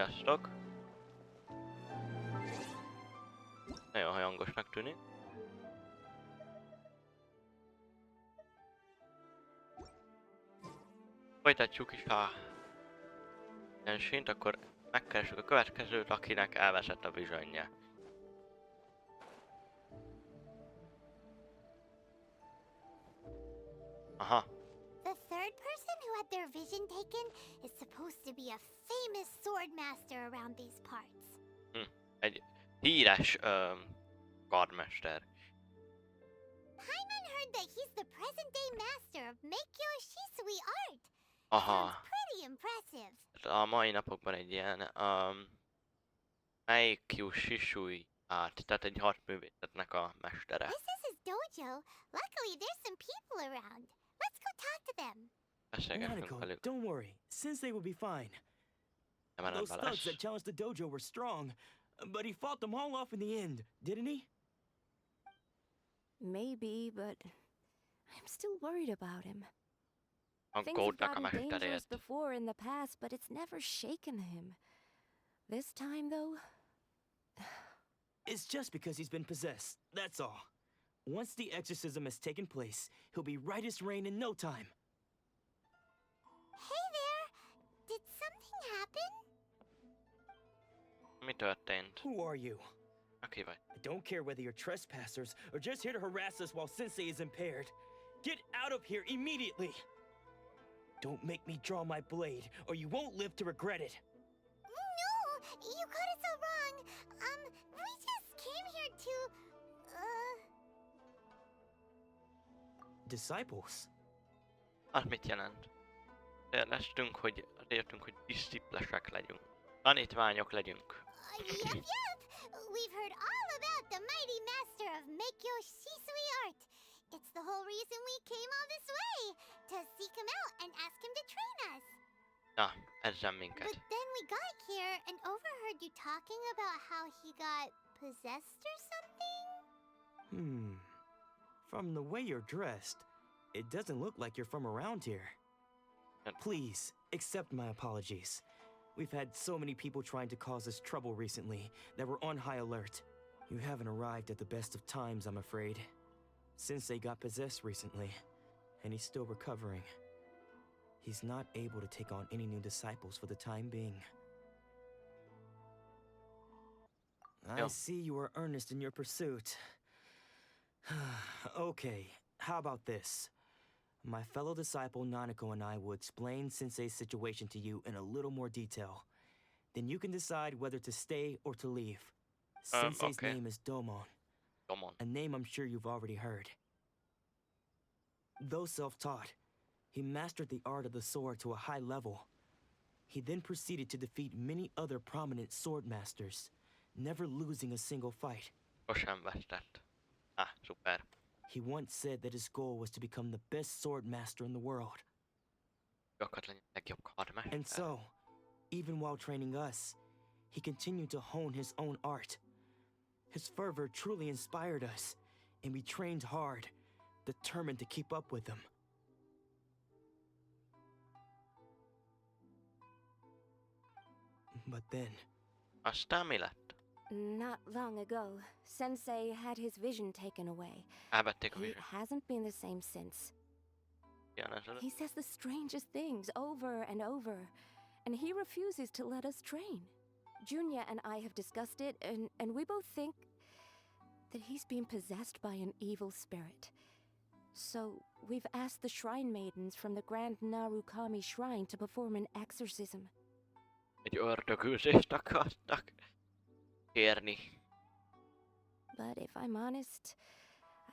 Sziasztok! Nagyon hangosnak tűnik. Folytatjuk is a Genshint, akkor megkeressük a következőt, akinek elveszett a visionje. Aha. The third person who had their vision taken is supposed to be a famous sword master around these parts. Egy híres karmester. Paimon heard that he's the present-day master of megrémült art. Aha. Sounds pretty impressive. A mai napokban egy ilyen megrémült art, tehát egy harcművészetnek a mestere. This is his dojo. Luckily, there's some people around. Let's go talk to them. Beszélgessünk Nanako, velük. don't worry. Sensei will be fine. Nem Those rendben thugs lesz. that challenged the dojo were strong, but he fought them all off in the end, didn't he? Maybe, but I'm still worried about him. Things have Aggódnak a gotten dangerous mesterért. before in the past, but it's never shaken him. This time, though, It's just because he's been possessed, that's all. Once the exorcism has taken place, he'll be right as rain in no time. Hey there. Did something happen? Mi történt? Who are you? Aki vagy? I don't care whether you're trespassers or just here to harass us while Sensei is impaired. Get out of here immediately! Don't make me draw my blade, or you won't live to regret it. No, you got it so wrong. We just came here to, Disciples? Az mit jelent? Értünk, hogy disziplesek legyünk. Tanítványok legyünk. Yep. We've heard all about the mighty master of megrémült art. It's the whole reason we came all this way, to seek him out and ask him to train us. Na, ezzel minket. But then we got here and overheard you talking about how he got possessed or something? From the way you're dressed, it doesn't look like you're from around here. Please, accept my apologies. We've had so many people trying to cause us trouble recently that we're on high alert. You haven't arrived at the best of times, I'm afraid. Sensei got possessed recently, and he's still recovering. He's not able to take on any new disciples for the time being. I see you are earnest in your pursuit. Okay, how about this? My fellow disciple Nanako and I will explain Sensei's situation to you in a little more detail. Then you can decide whether to stay or to leave. Sensei's okay. name is Domon, Come on. a name I'm sure you've already heard. Though self-taught, he mastered the art of the sword to a high level. He then proceeded to defeat many other prominent sword masters, never losing a single fight. Sosem vesztett. Szuper. He once said that his goal was to become the best sword master in the world. Ő akart lenni a legjobb karmester. And so, even while training us, he continued to hone his own art. His fervor truly inspired us, and we trained hard, determined to keep up with him. But then, Aztán mi lett? not long ago, Sensei had his vision taken away. Elvették a He vision. hasn't been the same since. He says the strangest things over and over, and he refuses to let us train. Junya and I have discussed it, and we both think that he's been possessed by an evil spirit. So we've asked the shrine maidens from the Grand Narukami Shrine to perform an exorcism. Egy ördögűzést akartak kérni. But if I'm honest,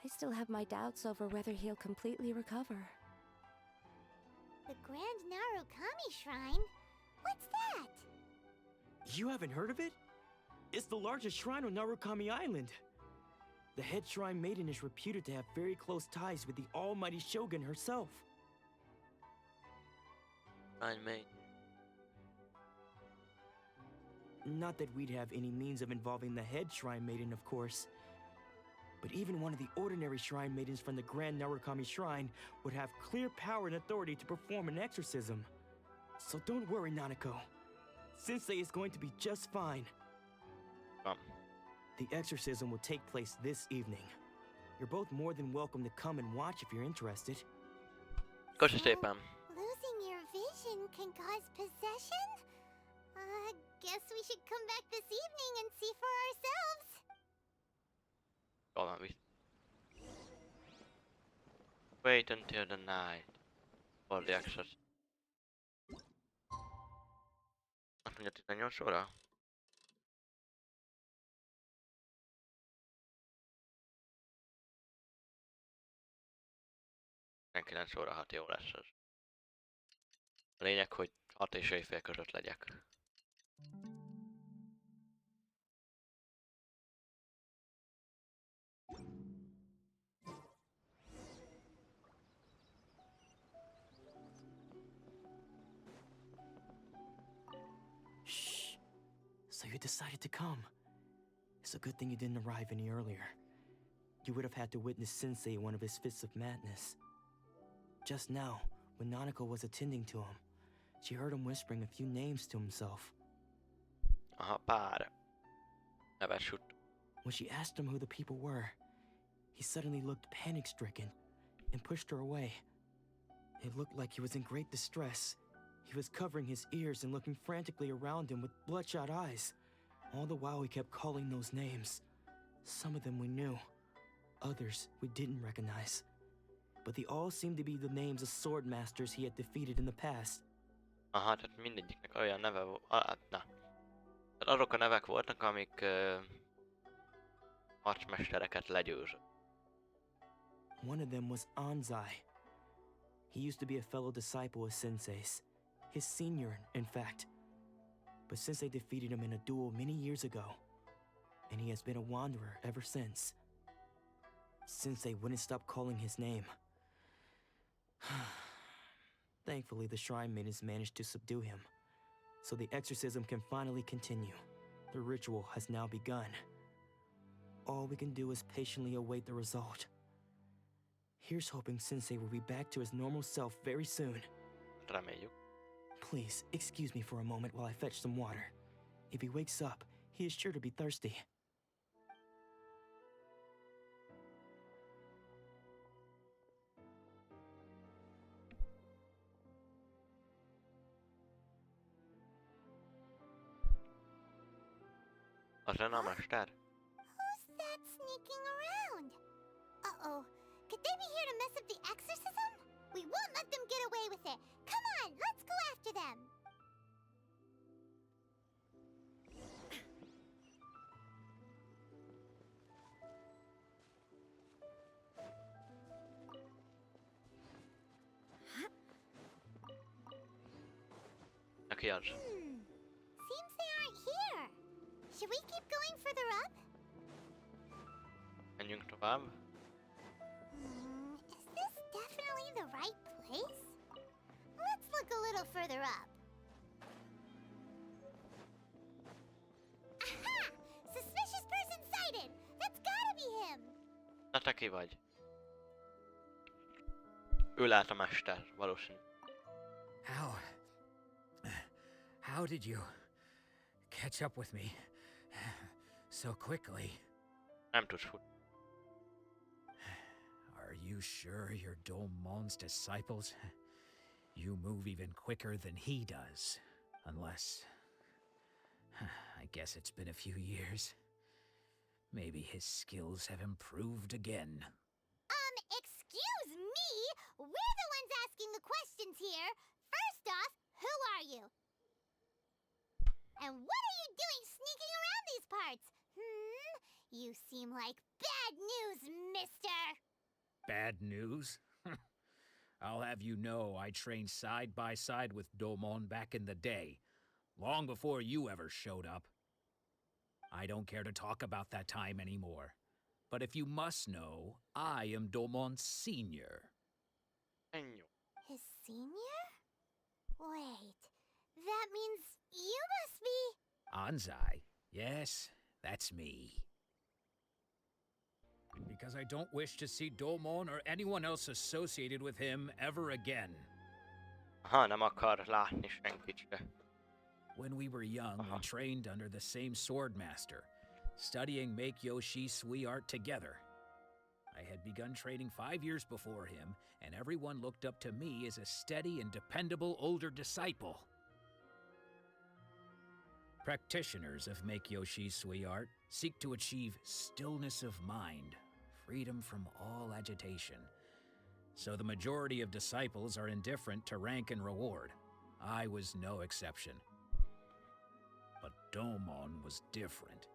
I still have my doubts over whether he'll completely recover. The Grand Narukami Shrine? What's that? you haven't heard of it? It's the largest shrine on Narukami Island. The head shrine maiden is reputed to have very close ties with the almighty shogun herself. Shrine maid. Not that we'd have any means of involving the head shrine maiden, of course. But even one of the ordinary shrine maidens from the Grand Narukami Shrine would have clear power and authority to perform an exorcism. So don't worry, Nanako. Sensei is going to be just fine. The exorcism will take place this evening. You're both more than welcome to come and watch if you're interested. Köszi szépen. Losing your vision can cause possession? Guess we should come back this evening and see for ourselves. Jól van, wait until the night for the exorcism. Azt mondja 18 óra? 9 óra 6 jó lesz az. A lényeg, hogy 6 és éjfél között legyek. Shh. So you decided to come. It's a good thing you didn't arrive any earlier. You would have had to witness Sensei in one of his fits of madness. Just now, when Nanako was attending to him, she heard him whispering a few names to himself. Aha, pár. Neves shoot. When she asked him who the people were, he suddenly looked panic-stricken and pushed her away. It looked like he was in great distress. He was covering his ears and looking frantically around him with bloodshot eyes. All the while he kept calling those names. Some of them we knew, others we didn't recognize. But they all seemed to be the names of sword masters he had defeated in the past. Aha, tehát mindegyiknek olyan neve volt. Na. Tehát azok a nevek voltak, amik harcmestereket legyőzött. One of them was Anzai. He used to be a fellow disciple of Sensei's. His senior, in fact. But Sensei defeated him in a duel many years ago. And he has been a wanderer ever since. Sensei wouldn't stop calling his name. Thankfully, the shrine maidens managed to subdue him, so the exorcism can finally continue. The ritual has now begun. All we can do is patiently await the result. Here's hoping Sensei will be back to his normal self very soon. Reméljük. Please, excuse me for a moment while I fetch some water. If he wakes up, he is sure to be thirsty. Az lenne a mester? Who's that sneaking around? Uh-oh. Could they be here to mess up the exorcism? We won't let them get away with it. Come on, let's go after them. Aki az? Seems they aren't here. Should we keep going further up? Menjünk tovább. Is this definitely the right place? Let's look a little further up. Aha! Suspicious person sighted! That's gotta be him! Na te ki vagy? Ő lát a mester, valószínű. How did you catch up with me so quickly? Nem tudsz futni. Are you sure you're Domon's disciples? You move even quicker than he does. Unless... I guess it's been a few years. Maybe his skills have improved again. Excuse me? We're the ones asking the questions here. First off, who are you? And what are you doing sneaking around these parts? You seem like bad news, mister! Bad news? I'll have you know I trained side by side with Domon back in the day, long before you ever showed up. I don't care to talk about that time anymore. But if you must know, I am Domon's senior. Ennyi. His senior? Wait, that means you must be... Anzai? Yes, that's me. Because I don't wish to see Domon or anyone else associated with him ever again. Aha, nem akar látni senkit se. When we were young, we trained under the same sword master, studying Make Yoshi Sui art together. I had begun training 5 years before him, and everyone looked up to me as a steady and dependable older disciple. Practitioners of Make Yoshi Sui art seek to achieve stillness of mind, freedom from all agitation. So the majority of disciples are indifferent to rank and reward. I was no exception. But Domon was different.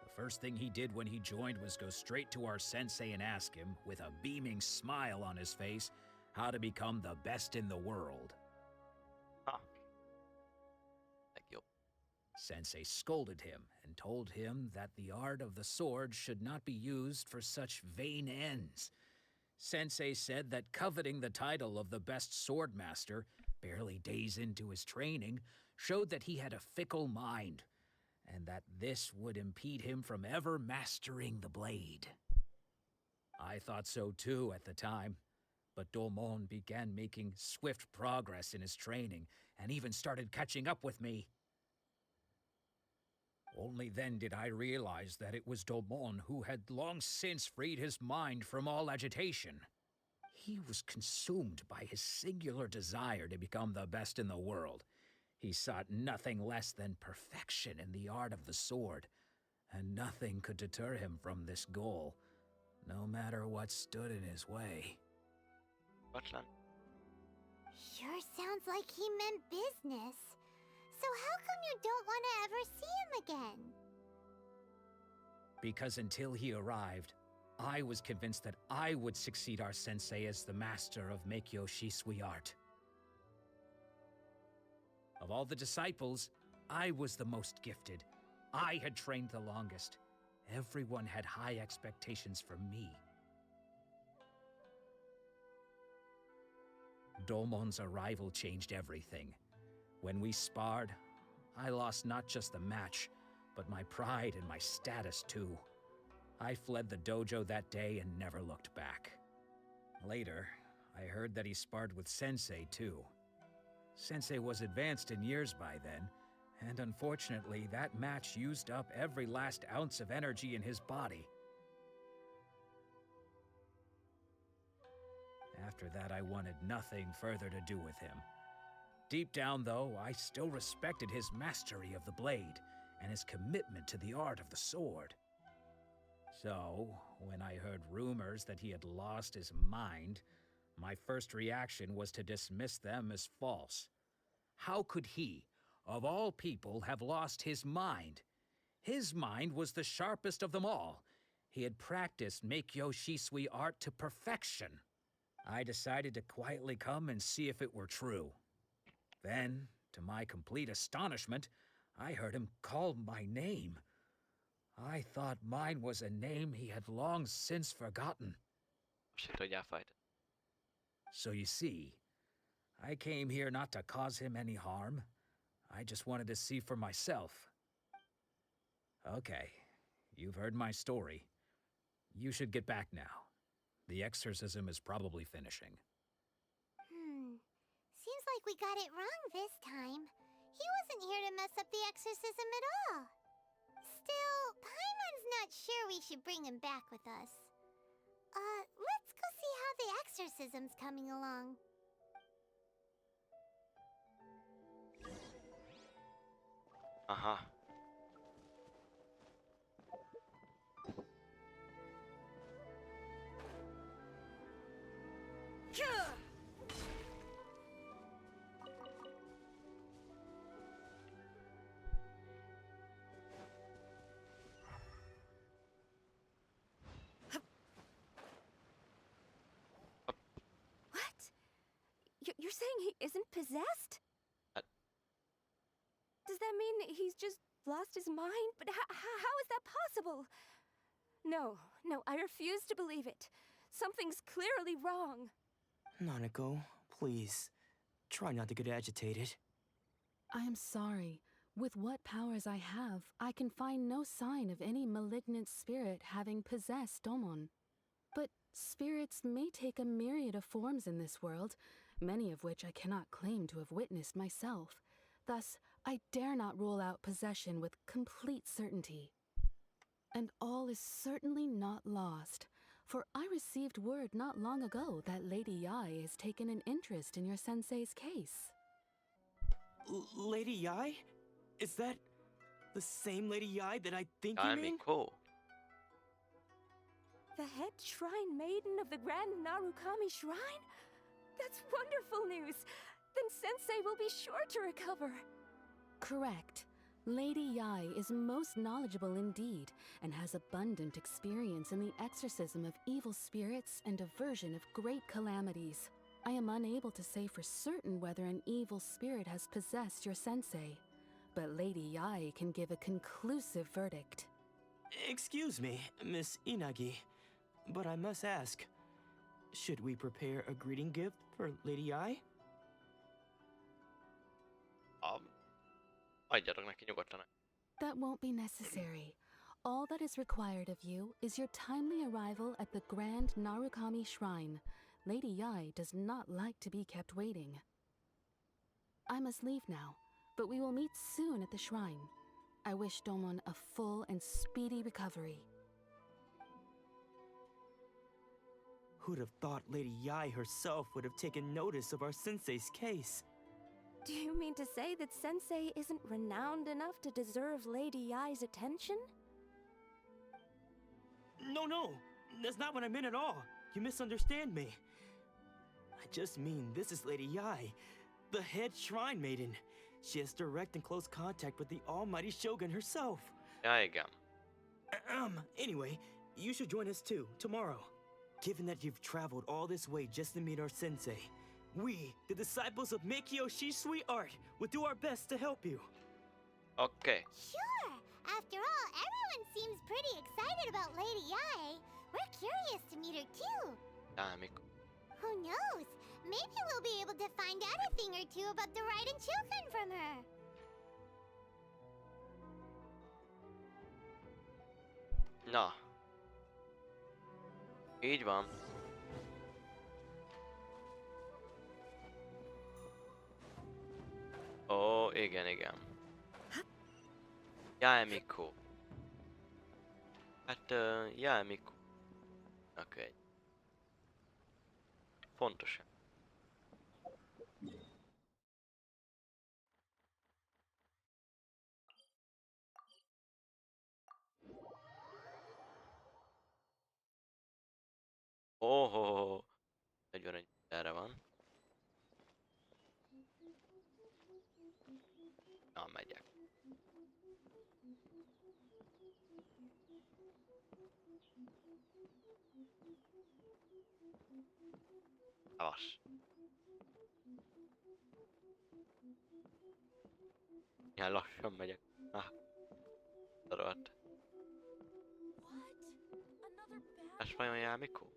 The first thing he did when he joined was go straight to our sensei and ask him, with a beaming smile on his face, how to become the best in the world. Huh. Thank you. Sensei scolded him and told him that the art of the sword should not be used for such vain ends. Sensei said that coveting the title of the best sword master, barely days into his training, showed that he had a fickle mind, and that this would impede him from ever mastering the blade. I thought so too at the time, but Domon began making swift progress in his training, and even started catching up with me. Only then did I realize that it was Domon who had long since freed his mind from all agitation. He was consumed by his singular desire to become the best in the world. He sought nothing less than perfection in the art of the sword, and nothing could deter him from this goal, no matter what stood in his way. Scotland. Sure sounds like he meant business. So how come you don't want to ever see him again? Because until he arrived, I was convinced that I would succeed our sensei as the master of Make Yoshi Sui art. Of all the disciples, I was the most gifted. I had trained the longest. Everyone had high expectations from me. Domon's arrival changed everything. When we sparred, I lost not just the match, but my pride and my status too. I fled the dojo that day and never looked back. Later, I heard that he sparred with Sensei too. Sensei was advanced in years by then, and unfortunately that match used up every last ounce of energy in his body. After that, I wanted nothing further to do with him. Deep down, though, I still respected his mastery of the blade and his commitment to the art of the sword. So, when I heard rumors that he had lost his mind, my first reaction was to dismiss them as false. How could he, of all people, have lost his mind? His mind was the sharpest of them all. He had practiced Make Yoshi Sui art to perfection. I decided to quietly come and see if it were true. Then, to my complete astonishment, I heard him call my name. I thought mine was a name he had long since forgotten. Shit, hogy elfejtett. So you see, I came here not to cause him any harm. I just wanted to see for myself. Okay, you've heard my story. You should get back now. The exorcism is probably finishing. Seems like we got it wrong this time. He wasn't here to mess up the exorcism at all. Still, Paimon's not sure we should bring him back with us. Let's go see how the exorcism's coming along. Aha. You're saying he isn't possessed? Does that mean he's just lost his mind? But how is that possible? No, I refuse to believe it. Something's clearly wrong. Nanako, please, try not to get agitated. I am sorry. With what powers I have, I can find no sign of any malignant spirit having possessed Domon. But spirits may take a myriad of forms in this world, many of which I cannot claim to have witnessed myself. Thus, I dare not rule out possession with complete certainty. And all is certainly not lost, for I received word not long ago that Lady Yai has taken an interest in your sensei's case. Lady Yai? Is that the same Lady Yai that I think you mean? Cool. The head shrine maiden of the Grand Narukami Shrine? That's wonderful news! Then Sensei will be sure to recover. Correct. Lady Yai is most knowledgeable indeed, and has abundant experience in the exorcism of evil spirits and aversion of great calamities. I am unable to say for certain whether an evil spirit has possessed your sensei, but Lady Yai can give a conclusive verdict. Excuse me, Miss Inagi, but I must ask, should we prepare a greeting gift for Lady Yai? Adjatok neki nyugodtan. That won't be necessary. All that is required of you is your timely arrival at the Grand Narukami Shrine. Lady Yai does not like to be kept waiting. I must leave now, but we will meet soon at the shrine. I wish Domon a full and speedy recovery. Who'd have thought Lady Yai herself would have taken notice of our sensei's case? Do you mean to say that Sensei isn't renowned enough to deserve Lady Yai's attention? No, that's not what I meant at all. You misunderstand me. I just mean this is Lady Yai, the head shrine maiden. She has direct and close contact with the almighty Shogun herself. Ja, igen. Anyway, you should join us too, tomorrow. Given that you've traveled all this way just to meet our sensei, we, the disciples of Meikyo Shisui Art, will do our best to help you. Okei. Sure! After all, everyone seems pretty excited about Lady Yai. We're curious to meet her too. Jää Mikko. Who knows? Maybe we'll be able to find out a thing or two about the Raiden Chukan from her. Na. Így van. Ó, igen. Jaj, Mikko. Hát, jaj, Mikko. Oké. Fontos. Óhó. 41 erre van. Na, megyek. Szevasz. Ilyen lassan megyek. Darolt. Ez vajon jár mikor?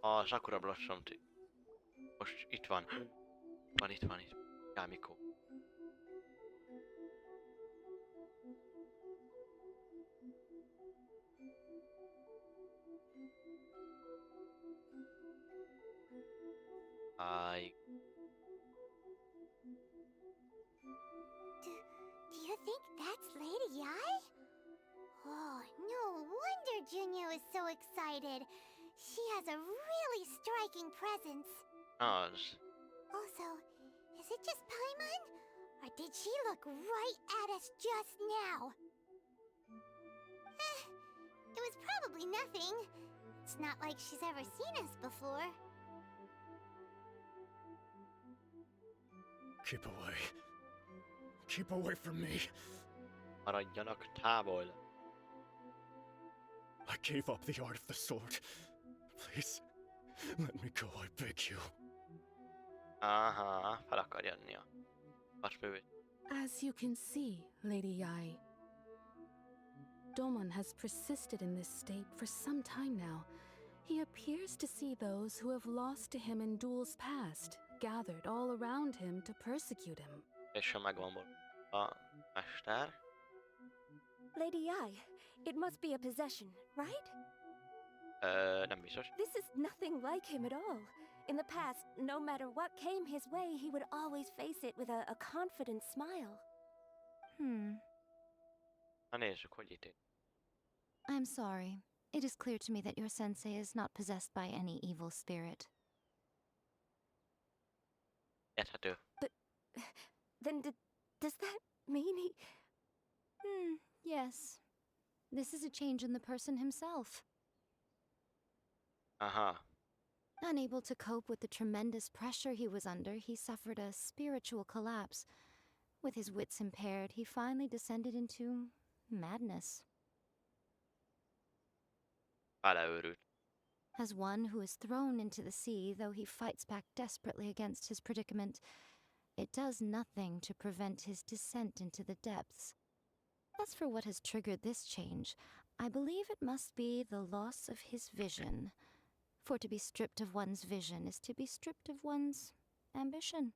A Sakura Blossom most itt van. Itt van. Jár mikor? Do you think that's Lady Yai? Oh, no wonder Junya is so excited. She has a really striking presence. Az. Also, is it just Paimon? Or did she look right at us just now? It was probably nothing. It's not like she's ever seen us before. Keep away. Keep away from me. Maradjanak távol. I gave up the art of the sword. Please, let me go, I beg you. Aha, fel akar jönni a vasművét. As you can see, Lady Yai, Domon has persisted in this state for some time now. He appears to see those who have lost to him in duels past, gathered all around him to persecute him. És ha megvan a mester. Lady Yai, It must be a possession, right? Nem biztos. This is nothing like him at all. In the past, no matter what came his way, he would always face it with a confident smile. Na nézzük, hogy itt. I'm sorry. It is clear to me that your sensei is not possessed by any evil spirit. Érthető. Then does that mean he... Yes. This is a change in the person himself. Aha. Unable to cope with the tremendous pressure he was under, he suffered a spiritual collapse. With his wits impaired, he finally descended into madness. Beleőrült. As one who is thrown into the sea, though he fights back desperately against his predicament, it does nothing to prevent his descent into the depths. As for what has triggered this change, I believe it must be the loss of his vision. For to be stripped of one's vision is to be stripped of one's ambition.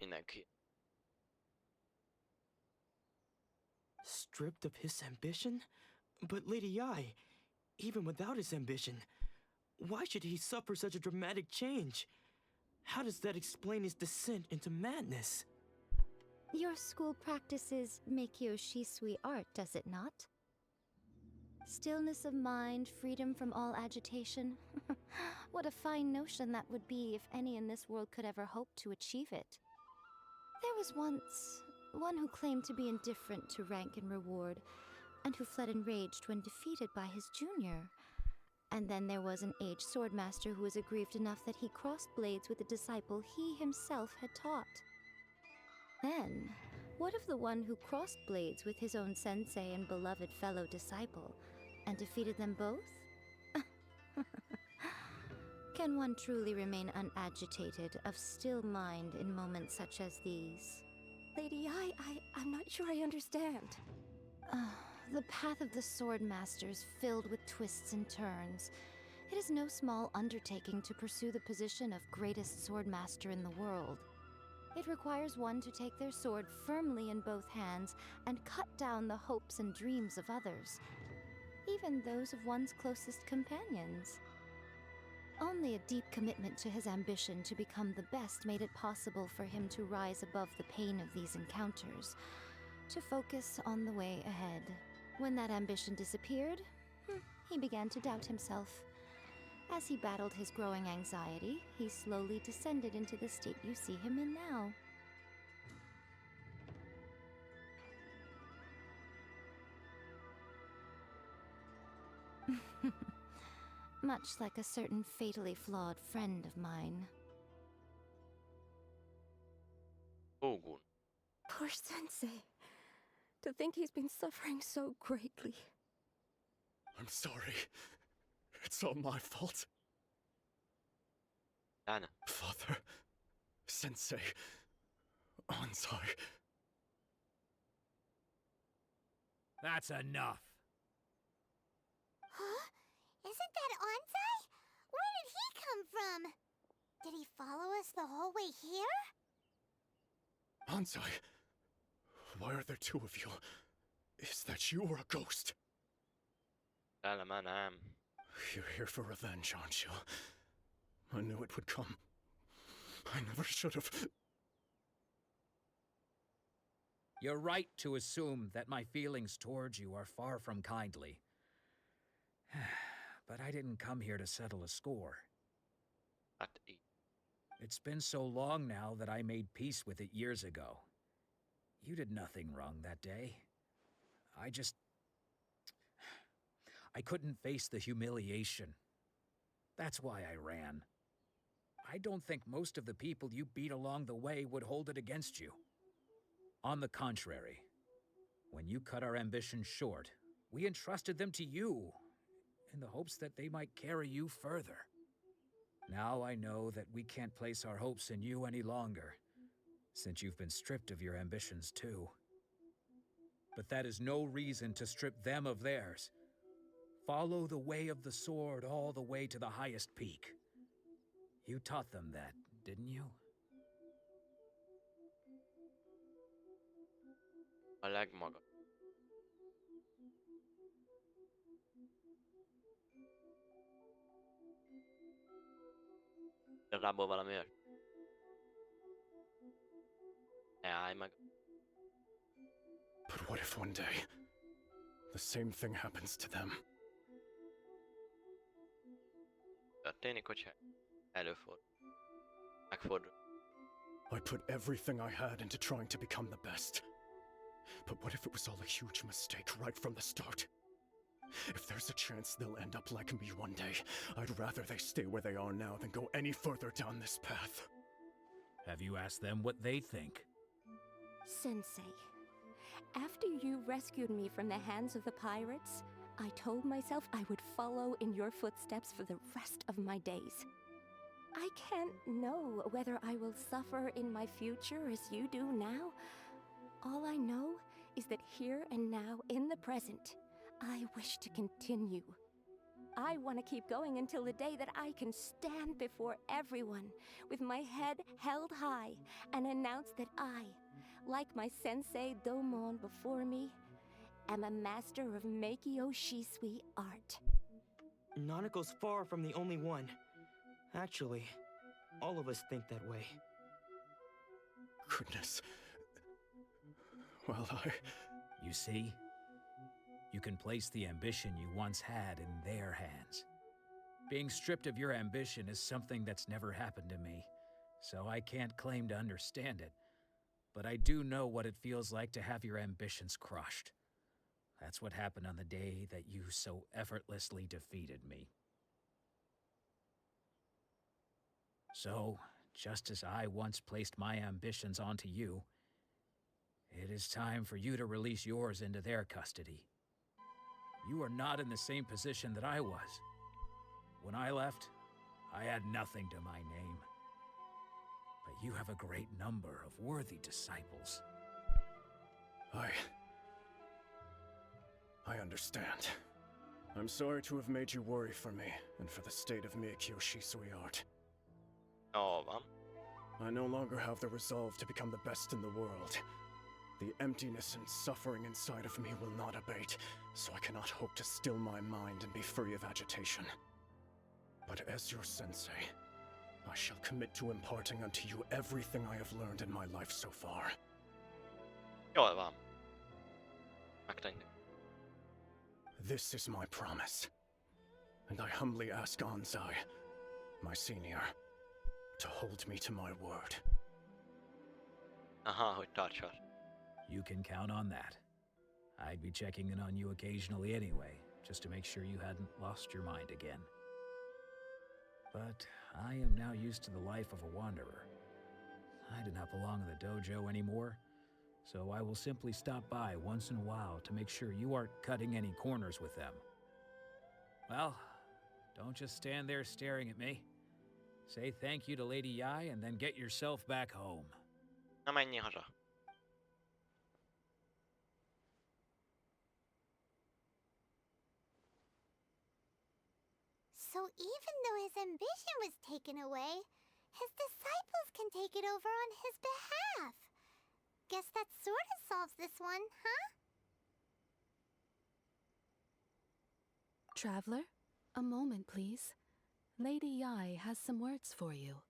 Mindenki. Stripped of his ambition? But Lady Yi, even without his ambition, why should he suffer such a dramatic change? How does that explain his descent into madness? Your school practices Meikyo Shisui art, does it not? Stillness of mind, freedom from all agitation. What a fine notion that would be if any in this world could ever hope to achieve it. There was once one who claimed to be indifferent to rank and reward, and who fled enraged when defeated by his junior. And then there was an aged swordmaster who was aggrieved enough that he crossed blades with a disciple he himself had taught. Then, what of the one who crossed blades with his own sensei and beloved fellow disciple, and defeated them both? Can one truly remain unagitated, of still mind in moments such as these? Lady, I'm not sure I understand. The path of the sword master is filled with twists and turns. It is no small undertaking to pursue the position of greatest sword master in the world. It requires one to take their sword firmly in both hands and cut down the hopes and dreams of others, even those of one's closest companions. Only a deep commitment to his ambition to become the best made it possible for him to rise above the pain of these encounters, to focus on the way ahead. When that ambition disappeared, he began to doubt himself. As he battled his growing anxiety, he slowly descended into the state you see him in now. Much like a certain fatally flawed friend of mine. Ógun. Poor Sensei. To think he's been suffering so greatly. I'm sorry. It's all my fault. Anna. Father, Sensei, Onsai. That's enough. Huh? Isn't that Onsai? Where did he come from? Did he follow us the whole way here? Onsai, why are there two of you? Is that you or a ghost? Eleme nem. You're here for revenge, aren't you? I knew it would come. I never should have. You're right to assume that my feelings towards you are far from kindly. But I didn't come here to settle a score. It's been so long now that I made peace with it years ago. You did nothing wrong that day. I couldn't face the humiliation. That's why I ran. I don't think most of the people you beat along the way would hold it against you. On the contrary, when you cut our ambitions short, we entrusted them to you, in the hopes that they might carry you further. Now I know that we can't place our hopes in you any longer, since you've been stripped of your ambitions too. But that is no reason to strip them of theirs. Follow the way of the sword all the way to the highest peak. You taught them that, didn't you? A legmagas. Igazából valami olyas. Ne állj meg. But what if one day the same thing happens to them? Történik, hogyha előfordul. Megfordul. I put everything I had into trying to become the best. But what if it was all a huge mistake right from the start? If there's a chance they'll end up like me one day, I'd rather they stay where they are now than go any further down this path. Have you asked them what they think? Sensei, after you rescued me from the hands of the pirates, I told myself I would follow in your footsteps for the rest of my days. I can't know whether I will suffer in my future as you do now. All I know is that here and now, in the present, I wish to continue. I want to keep going until the day that I can stand before everyone with my head held high and announce that I, like my sensei Domon before me, am a master of Meikyo Shisui art. Nanako's far from the only one. Actually, all of us think that way. Goodness. Well, You see? You can place the ambition you once had in their hands. Being stripped of your ambition is something that's never happened to me, so I can't claim to understand it. But I do know what it feels like to have your ambitions crushed. That's what happened on the day that you so effortlessly defeated me. So, just as I once placed my ambitions onto you, it is time for you to release yours into their custody. You are not in the same position that I was. When I left, I had nothing to my name. But you have a great number of worthy disciples. I understand. I'm sorry to have made you worry for me, and for the state of Meikyo Shisui art. Jó van. I no longer have the resolve to become the best in the world. The emptiness and suffering inside of me will not abate, so I cannot hope to still my mind and be free of agitation. But as your sensei, I shall commit to imparting unto you everything I have learned in my life so far. Jól van. Megtenni. This is my promise. And I humbly ask Anzai, my senior, to hold me to my word. Aha, hogy tartsad. You can count on that. I'd be checking in on you occasionally anyway, just to make sure you hadn't lost your mind again. But I am now used to the life of a wanderer. I do not belong in the dojo anymore, so I will simply stop by once in a while to make sure you aren't cutting any corners with them. Well, don't just stand there staring at me. Say thank you to Lady Yai and then get yourself back home. Na menjél haza. So even though his ambition was taken away, his disciples can take it over on his behalf. Guess that sort of solves this one, huh? Traveler, a moment, please. Lady Yai has some words for you.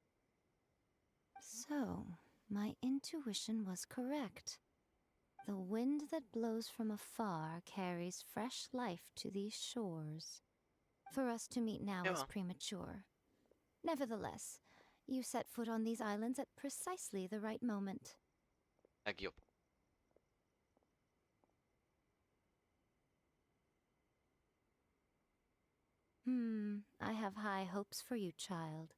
So, my intuition was correct. The wind that blows from afar carries fresh life to these shores. For us to meet now is premature. Nevertheless, you set foot on these islands at precisely the right moment. Legjobb. I have high hopes for you, child.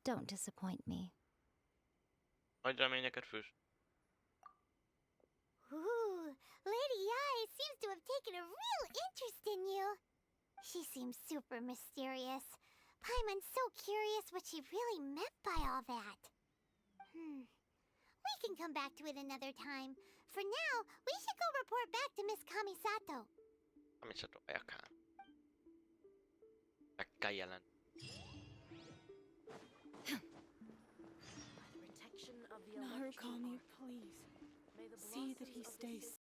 Don't disappoint me. Nagy reményeket fűz. Ooh, Lady Yai seems to have taken a real interest in you. She seems super mysterious. Paimon's so curious what she really meant by all that. We can come back to it another time. For now, we should go report back to Miss Kamisato. Kamisato ajakán. Meg kell jelent. Narukami, please. See that he Please stay